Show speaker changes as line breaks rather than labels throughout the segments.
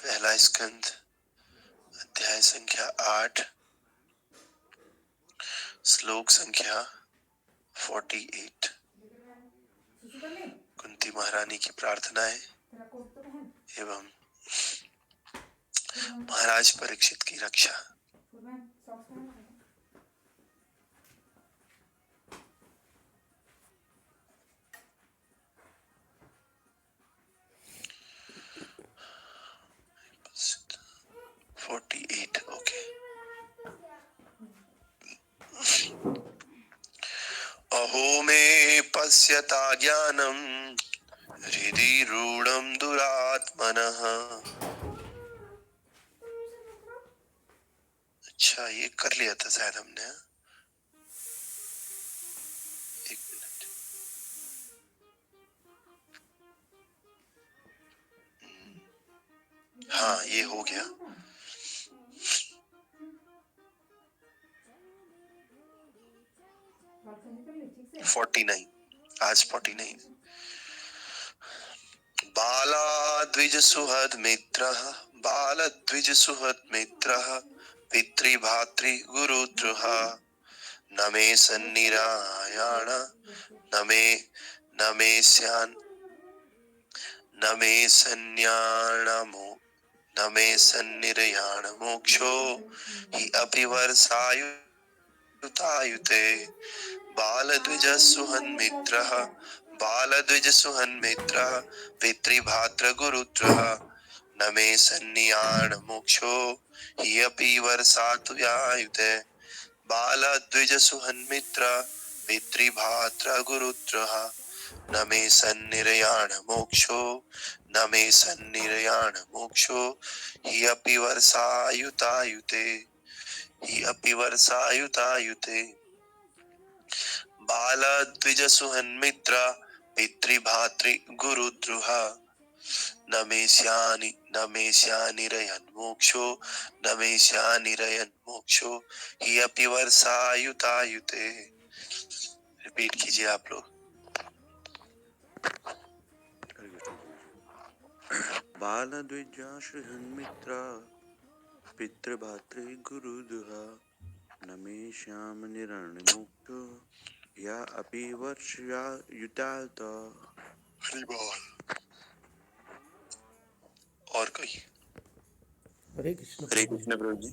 पहला स्कंद अध्याय संख्या 8 श्लोक संख्या 48। कुंती महारानी की प्रार्थना है एवं महाराज परीक्षित की रक्षा। ओके। अहो मे पश्यता ज्ञानम हृदि रूढ़म दुरात्मनः। अच्छा, ये कर लिया था शायद हमने। एक मिनट। हाँ, ये हो गया। 49 आज 49। बालाद्विज सुहद मित्रः बालद्विज सुहद मित्रः पितृभातृ गुरुद्रोह न मे सन्निरायाण न मे स्यान् न मे संन्याणमो न मे सन्निरयाण मोक्षो हि अपि वर्षायुतायुते बालद्विज सुहन्मित्रः बालद्विज सुहन्मित्रः पितृभातृ गुरुद्रोह न मे सन्नियाण मोक्षो हि अपि वर्षायुते बालद्विज सुहन्मित्रः पितृभातृ गुरुद्रोह न मे सन्निरयाण मोक्षो न मे सन्निरयाण मोक्षो हि अपि वर्षायुतायुते हि अपि वर्षायुतायुते बालद्विज सुहन्मित्र पितृभातृ गुरुद्रोह न मे स्यानिरयन् मोक्षो न मे स्यानिरयन् मोक्षो हि अपि वर्षायुतायुते। रिपीट कीजिए आप लोग। बालद्विजा सुहन्मित्र पितृभातृ गुरुद्रोह न मे स्यानिरयन् मोक्षो या अपि वर्षायुतायुते। हरि बोल। और कोई?
हरे कृष्ण
प्रभु जी।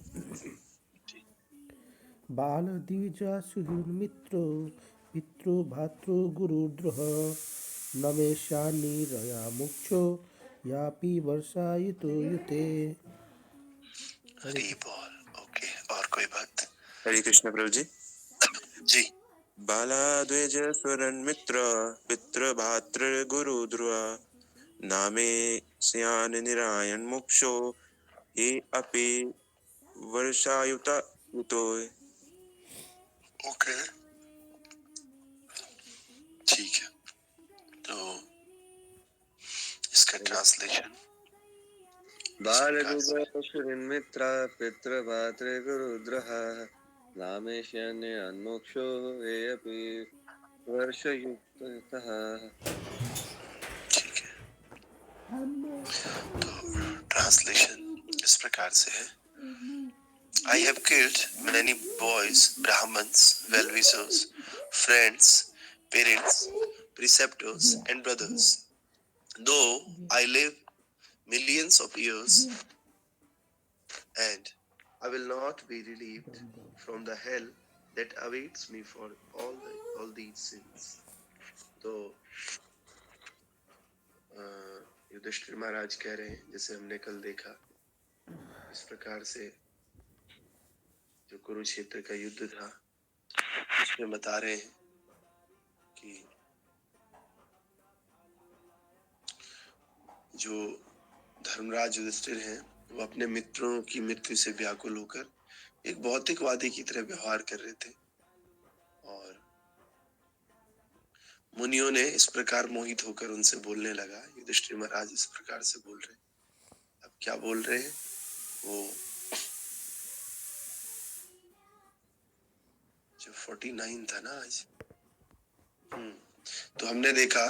बाल द्विजा सुहृन्मित्रो पितृ भातृ गुरुद्रोह न मे शानिरया मोक्षो यापि वर्षायुतो युते।
हरि बोल। ओके, और कोई बात? हरे कृष्ण प्रभु जी। जी। बालाद्विज सुहृन्मित्र पितृभातृ गुरुद्रोह न मे स्यानिरयन् मोक्षो हि अपि वर्षायुतायुतो। ओके, ठीक है। तो इसका ट्रांसलेशन
बालद्विजसुहृन्मित्र पितृभातृगुरुद्रोह नामेष्यन्योन्मोक्षो ये अपि वर्षयुक्तः।
ठीक है। तो ट्रांसलेशन इस प्रकार से है। I have killed many boys, Brahmins, well-wishers, friends, parents, preceptors, and brothers. Though I live millions of years, and I will not be relieved from the hell that awaits me for all these sins. तो युधिष्ठिर महाराज कह रहे हैं, जैसे हमने कल देखा, इस प्रकार से जो कुरुक्षेत्र का युद्ध था उसमें बता रहे हैं कि जो धर्मराज युधिष्ठिर हैं वो अपने मित्रों की मृत्यु से व्याकुल होकर एक भौतिकवादी की तरह व्यवहार कर रहे थे और मुनियों ने इस प्रकार मोहित होकर उनसे बोलने लगा। युधिष्ठिर महाराज इस प्रकार से बोल रहे हैं। अब क्या बोल रहे हैं वो जो 49 था ना आज। तो हमने देखा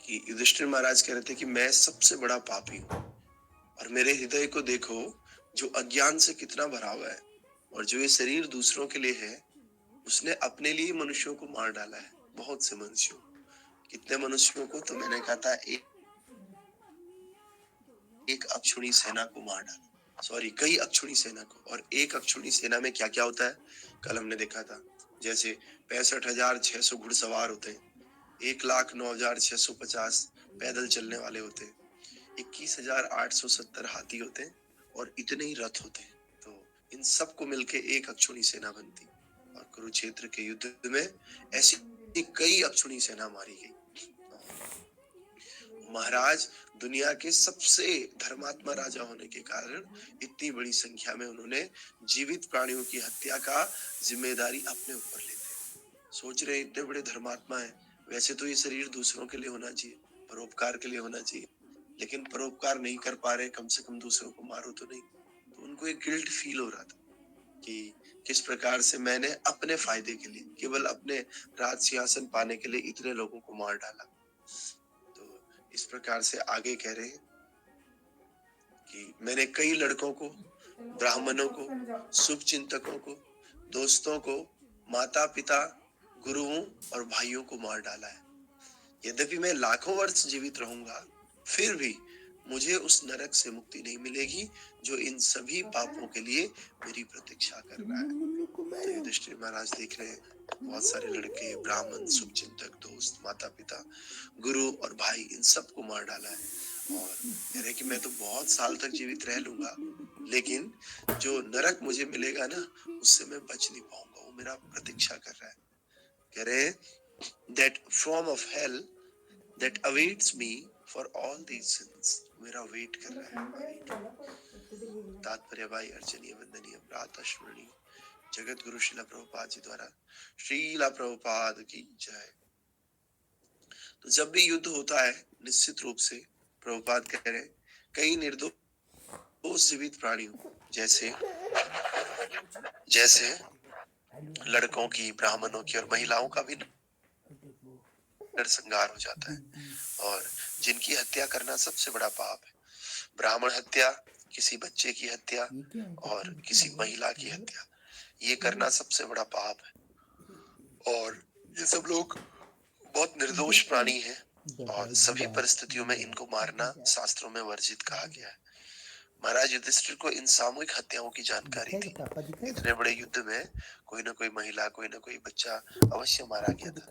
कि युधिष्ठिर महाराज कह रहे थे कि मैं सबसे बड़ा पापी हूं, और मेरे हृदय को देखो जो अज्ञान से कितना भरा हुआ है, और जो ये शरीर दूसरों के लिए है, उसने अपने लिए मनुष्यों को मार डाला है, बहुत से मनुष्यों। कितने मनुष्यों को? तो मैंने कहा था एक अक्षुणी सेना को मार डाला, सॉरी कई अक्षुणी सेना को। और एक अक्षुणी सेना में क्या क्या होता है कल हमने देखा था। जैसे 65,600 घुड़सवार होते हैं, 1,09,650 पैदल चलने वाले होते हैं, 21,870 हाथी होते हैं, और इतने ही रथ होते हैं। तो इन सबको मिलके एक अक्षुणी सेना बनती। और कुरुक्षेत्र के युद्ध में ऐसी कई अक्षुणी सेना मारी गई। महाराज दुनिया के सबसे धर्मात्मा राजा होने के कारण इतनी बड़ी संख्या में उन्होंने जीवित प्राणियों की हत्या का जिम्मेदारी अपने ऊपर लेते। सोच रहे इतने बड़े धर्मात्मा हैं, वैसे तो ये शरीर दूसरों के लिए होना चाहिए, परोपकार के लिए होना चाहिए, लेकिन परोपकार नहीं कर पा रहे, कम से कम दूसरों को मारो तो नहीं। तो उनको एक गिल्ट फील हो रहा था कि किस प्रकार से मैंने अपने फायदे के लिए, केवल अपने राज सिंहासन पाने के लिए इतने लोगों को मार डाला। तो इस प्रकार से आगे कह रहे हैं कि मैंने कई लड़कों को, ब्राह्मणों को, शुभ चिंतकों को, दोस्तों को, माता पिता, गुरुओं और भाइयों को मार डाला है। यद्यपि मैं लाखों वर्ष जीवित रहूंगा, फिर भी मुझे उस नरक से मुक्ति नहीं मिलेगी जो इन सभी पापों के लिए मेरी प्रतीक्षा कर रहा है। तो युधिष्ठिर महाराज देख रहे हैं बहुत सारे लड़के, ब्राह्मण, शुभचिंतक, दोस्त, माता पिता, गुरु और भाई, इन सबको मार डाला है। और कह रहे कि मैं तो बहुत साल तक जीवित रह लूंगा, लेकिन जो नरक मुझे मिलेगा ना, उससे मैं बच नहीं पाऊंगा, वो मेरा प्रतीक्षा कर रहा है। कह रहे that form of hell that awaits me for all these sins, मेरा वेट कर रहा है भाई। तात्पर्य भाई अर्चनीय, वंदनीय, प्रातः स्मरणीय जगत गुरु श्रीला प्रभुपाद जी द्वारा, श्रीला प्रभुपाद की जय। तो जब भी युद्ध होता है, निश्चित रूप से प्रभुपाद कह रहे कई निर्दोष जीवित प्राणियों, जैसे जैसे लड़कों की, ब्राह्मणों की और महिलाओं का भी नरसंहार हो जाता है। और जिनकी हत्या करना सबसे बड़ा पाप है। ब्राह्मण हत्या, किसी बच्चे की हत्या और किसी महिला की हत्या, ये करना सबसे बड़ा पाप है। और ये सब लोग बहुत निर्दोष प्राणी हैं, और सभी परिस्थितियों में इनको मारना शास्त्रों में वर्जित कहा गया है। महाराज युधिष्ठिर को इन सामूहिक हत्याओं की जानकारी थी। इतने बड़े युद्ध में कोई ना कोई महिला, कोई ना कोई बच्चा अवश्य मारा गया था।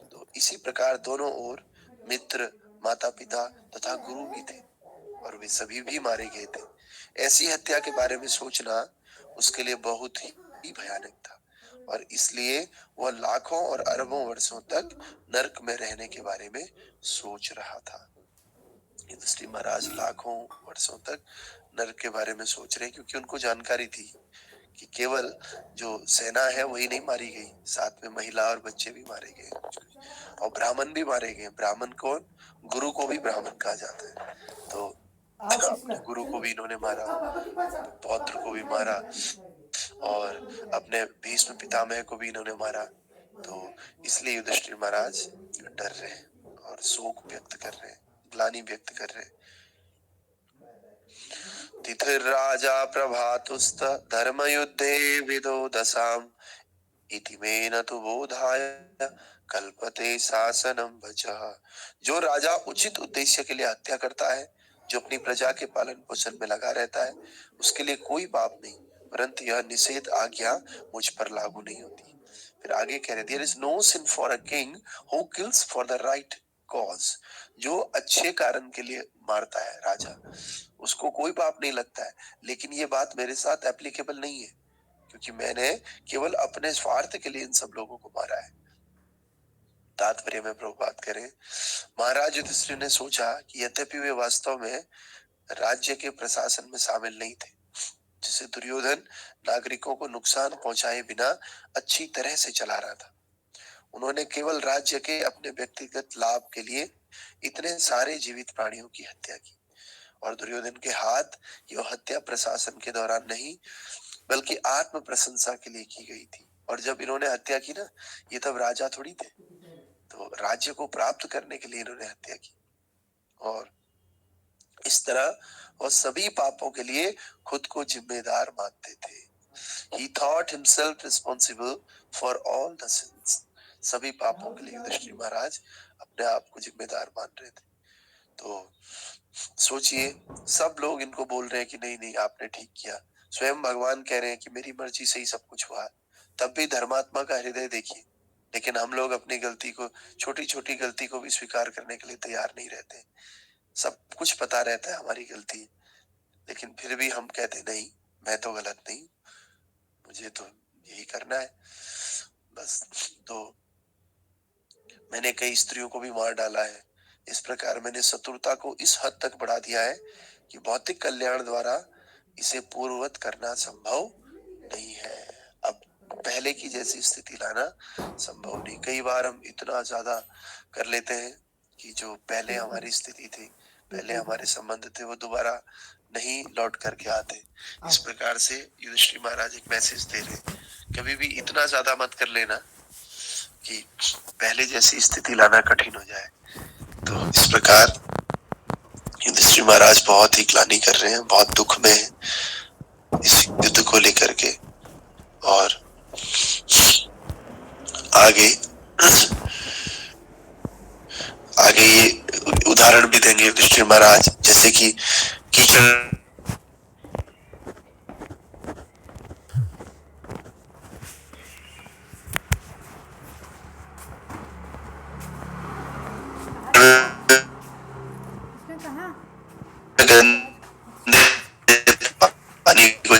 तो इसी प्रकार दोनों ओर मित्र, माता पिता तथा गुरु भी थे, और वे सभी भी मारे गए थे। ऐसी हत्या के बारे में सोचना उसके लिए बहुत ही भयानक था, और इसलिए वह लाखों और अरबों वर्षों तक नरक में रहने के बारे में सोच रहा था। युधिष्ठिर महाराज लाखों वर्षों तक नरक के बारे में सोच रहे, क्योंकि उनको जानकारी थी कि केवल जो सेना है वही नहीं मारी गई, साथ में महिला और बच्चे भी मारे गए, और ब्राह्मण भी मारे गए। ब्राह्मण कौन? गुरु को भी ब्राह्मण कहा जाता है। तो अपने गुरु को भी इन्होंने मारा, पौत्र को भी मारा, और अपने भीष्म पितामह को भी इन्होंने मारा। तो इसलिए युधिष्ठिर महाराज डर रहे हैं और शोक व्यक्त कर रहे हैं, ग्लानि व्यक्त कर रहे हैं। तिथिर राजा प्रभातुस्त धर्म युद्धे विदो दशाम इति में न तो बोधाय कल्पते शासनम वचः। जो राजा उचित उद्देश्य के लिए हत्या करता है, जो अपनी प्रजा के पालन पोषण में लगा रहता है, उसके लिए कोई पाप नहीं, परंतु यह निषेध आज्ञा मुझ पर लागू नहीं होती। फिर आगे कह रहे, there is no sin for a king who kills for the right cause. जो अच्छे कारण के लिए मारता है राजा, उसको कोई पाप नहीं लगता है। लेकिन ये बात मेरे साथ एप्लीकेबल नहीं है, क्योंकि मैंने केवल अपने स्वार्थ के लिए इन सब लोगों को मारा है। तात्पर्य में प्रभुपाद करें, महाराज युधिष्ठिर ने सोचा कि यद्यपि वे वास्तव में राज्य के प्रशासन में शामिल नहीं थे, जिसे दुर्योधन नागरिकों को नुकसान पहुंचाए बिना अच्छी तरह से चला रहा था, उन्होंने केवल राज्य के अपने व्यक्तिगत लाभ के लिए इतने सारे जीवित प्राणियों की हत्या की। और दुर्योधन के हाथ यह हत्या प्रशासन के दौरान नहीं, बल्कि आत्म प्रशंसा के लिए की गई थी। और जब इन्होंने हत्या की ना, ये तब राजा थोड़ी थे, तो राज्य को प्राप्त करने के लिए इन्होंने हत्या की। और इस तरह वह सभी पापों के लिए खुद को जिम्मेदार मानते थे। He thought himself responsible for all the sins. सभी पापों के लिए युधिष्ठिर महाराज अपने आप को जिम्मेदार मान रहे थे। तो सोचिए, सब लोग इनको बोल रहे हैं कि नहीं नहीं आपने ठीक किया, स्वयं भगवान कह रहे हैं कि मेरी मर्जी से ही सब कुछ हुआ, तब भी धर्मात्मा का हृदय देखिए। लेकिन हम लोग अपनी गलती को, छोटी छोटी गलती को भी स्वीकार करने के लिए तैयार नहीं रहते। सब कुछ पता रहता है हमारी गलती, लेकिन फिर भी हम कहते नहीं, मैं तो गलत नहीं, मुझे तो यही करना है बस। तो मैंने कई स्त्रियों को भी मार डाला है। इस प्रकार मैंने शत्रुता को इस हद तक बढ़ा दिया है कि भौतिक कल्याण द्वारा इसे पूर्ववत करना संभव नहीं है। अब पहले की जैसी स्थिति लाना संभव नहीं। कई बार हम इतना ज्यादा कर लेते हैं कि जो पहले हमारी स्थिति थी, पहले हमारे संबंध थे, वो दोबारा नहीं लौट करके आते। इस प्रकार से युधिष्ठिर महाराज एक मैसेज दे रहे, कभी भी इतना ज्यादा मत कर लेना कि पहले जैसी स्थिति लाना कठिन हो जाए। तो इस प्रकार युधिष्ठिर महाराज बहुत ही ग्लानि कर रहे हैं, बहुत दुख में है इस युद्ध को लेकर के। और आगे आगे ये उदाहरण भी देंगे युधिष्ठिर महाराज, जैसे कि कीचड़ गंदे पानी को